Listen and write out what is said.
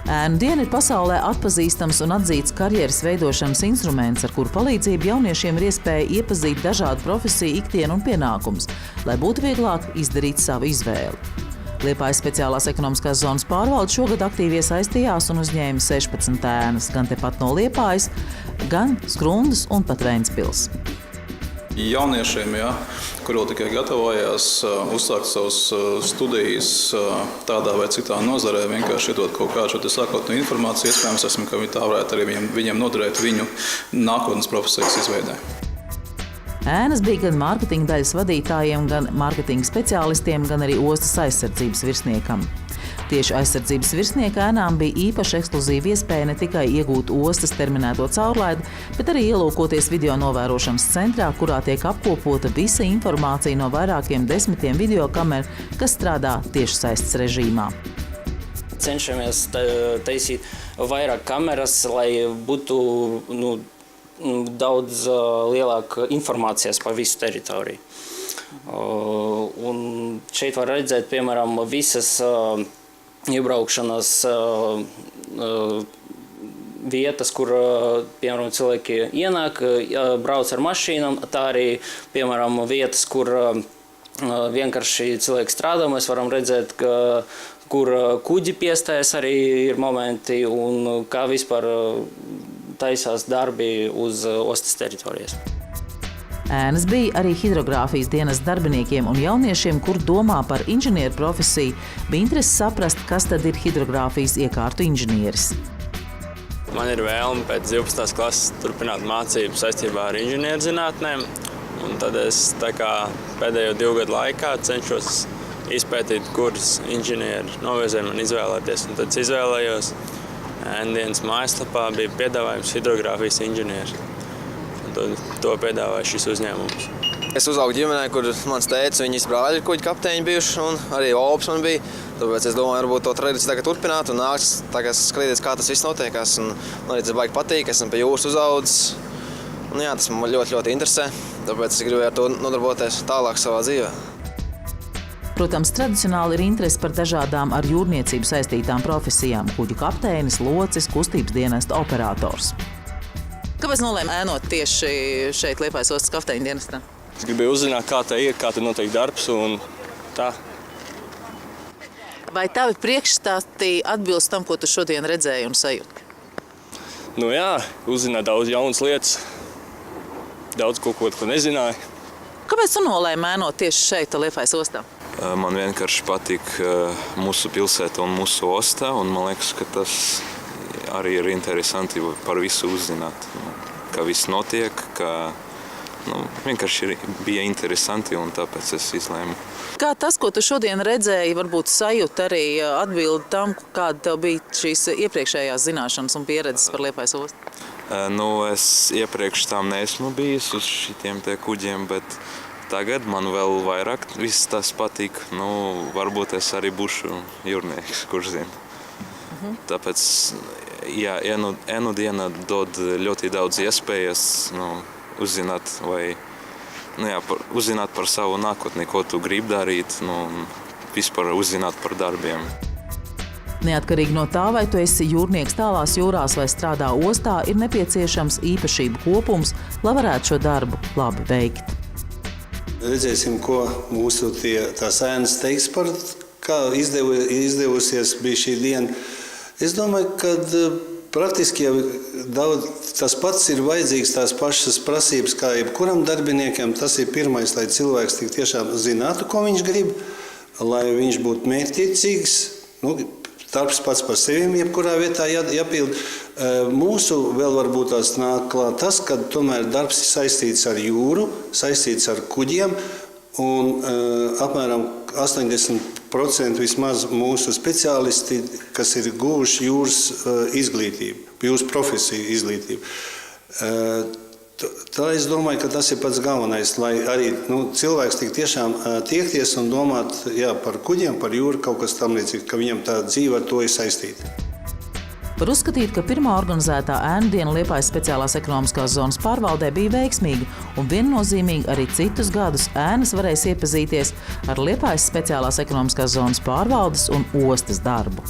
Ēnu diena ir pasaulē atpazīstams un atzīts karjeras veidošanas instruments, ar kuru palīdzību jauniešiem ir iespēja iepazīt dažādu profesiju ikdienu un pienākumus, lai būtu vieglāk izdarīt savu izvēli. Liepājas speciālās ekonomiskās zonas pārvalde šogad aktīvi iesaistījās un uzņēma 16 ēnas, gan tepat no Liepājas, gan Skrundas un pat Ventspils. Jauniešiem, kuri tikai gatavojās uzsākt savas studijas tādā vai citā nozarē, vienkārši iedot kaut kādu šo sākotnēju informāciju, iespējams, ka tā varētu arī viņiem noderēt viņu nākotnes profesijas izveidē. Ēnas bija gan mārketinga daļas vadītājiem, gan mārketinga speciālistiem, gan arī ostas aizsardzības virsniekam. Tieši aizsardzības virsnieka ēnām bija īpaši ekskluzīva iespēja ne tikai iegūt ostas terminēto caurlaidi, bet arī ielūkoties video novērošanas centrā, kurā tiek apkopota visa informācija no vairākiem desmitiem videokameru, kas strādā tiešsaistes režīmā. Cenšamies taisīt vairāk kameras, lai būtu daudz lielāka informācijas par visu teritoriju. Un šeit var redzēt, piemēram, visas iebraukšanas vietas, kur, piemēram, cilvēki ienāk, brauc ar mašīnām, tā arī, piemēram, vietas, kur vienkārši cilvēki strādā, mēs varam redzēt, kur kuģi piestājas arī ir momenti un kā vispār taisās darbi uz ostas teritorijas. Ēnas bija arī hidrogrāfijas dienas darbiniekiem un jauniešiem, kur domā par inženieru profesiju, bija interesi saprast, kas tad ir hidrogrāfijas iekārtu inženieris. Man ir vēlme pēc 12. klases turpināt mācību saistībā ar inženierzinātnēm, un tad es pēdējo 2 gadu laikā cenšos izpētīt, kuras inženieru novirzē man izvēlēties, un tad izvēlējos. Ēnu dienas mājaslapā bija piedāvājums hidrogrāfijas inženieris. To piedāvāja šis uzņēmums. Es uzaugu ģimenē, kur mans tēvs, viņas brāļi ir kuģi kapteiņi bijuši, un arī opas man bija. Tāpēc es domāju, varbūt to tradiciju tagad turpināt un nāks tagad skatīties, kā tas viss notiekās. Man arī tas baigi patīk, esmu pie jūras uzaudzis. Un jā, tas man ļoti, ļoti interesē, tāpēc es gribēju ar to nodarboties tālāk savā dzīvē. Protams, tradicionāli ir interese par dažādām ar jūrniecību saistītām profesijām – kuģu kapteinis, locis, kustības dienesta operators. Kāpēc nolēma ēnot tieši šeit Liepājas ostas kapteiņa dienestā? Es gribēju uzzināt, kā tā ir, kā tā notiek darbs un tā. Vai tavi priekšstāti atbilst tam, ko tu šodien redzēji un sajūti? Jā, uzzināju daudz jaunas lietas, daudz ko nezināju. Kāpēc tu nolēmi ēnot tieši šeit Liepājas ostā? Man vienkārši patīk mūsu pilsēta un mūsu ostā, un man liekas, ka tas arī ir interesanti par visu uzzināt, kā viss notiek, ka vienkārši bija interesanti, un tāpēc es izlēmu. Kā tas, ko tu šodien redzēji, varbūt sajūta arī atbildi tam, kāda tev bija šīs iepriekšējās zināšanas un pieredzes par Liepājas ostu? Es iepriekš tam neesmu bijis uz šitiem te kuģiem, bet tagad man vēl vairāk viss tas patīk. Varbūt es arī būšu jūrnieks, kurš zina. Tāpēc ēnu diena dod ļoti daudz iespējas uzzināt par savu nākotni, ko tu gribi darīt, vispār uzzināt par darbiem. Neatkarīgi no tā, vai tu esi jūrnieks tālās jūrās vai strādā ostā, ir nepieciešams īpašību kopums, lai varētu šo darbu labi veikt. Redzēsim, ko mūsu tās ēnas teiks par kā izdevusies bija šī diena. Es domāju, ka praktiski jau tas pats ir vajadzīgs, tās pašas prasības kā jebkuram darbiniekam. Tas ir pirmais, lai cilvēks tik tiešām zinātu, ko viņš grib, lai viņš būtu mērķtiecīgs. Darbs pats par sevi jebkurā vietā jāpild. Mūsu vēl varbūt tās nāk klāt tas, ka tomēr darbs ir saistīts ar jūru, saistīts ar kuģiem, un apmēram 80% vismaz mūsu speciālisti, kas ir guvuši jūras izglītību, jūras profesiju izglītību. Tā es domāju, ka tas ir pats galvenais, lai arī cilvēks tik tiešām tiekties un domāt par kuģiem, par jūru, kaut kas tam līdzīgi, ka viņam tā dzīve ar to ir saistīta. Var uzskatīt, ka pirmā organizētā ēnu diena Liepājas speciālās ekonomiskās zonas pārvaldē bija veiksmīga un viennozīmīgi arī citus gadus ēnas varēs iepazīties ar Liepājas speciālās ekonomiskās zonas pārvaldes un ostas darbu.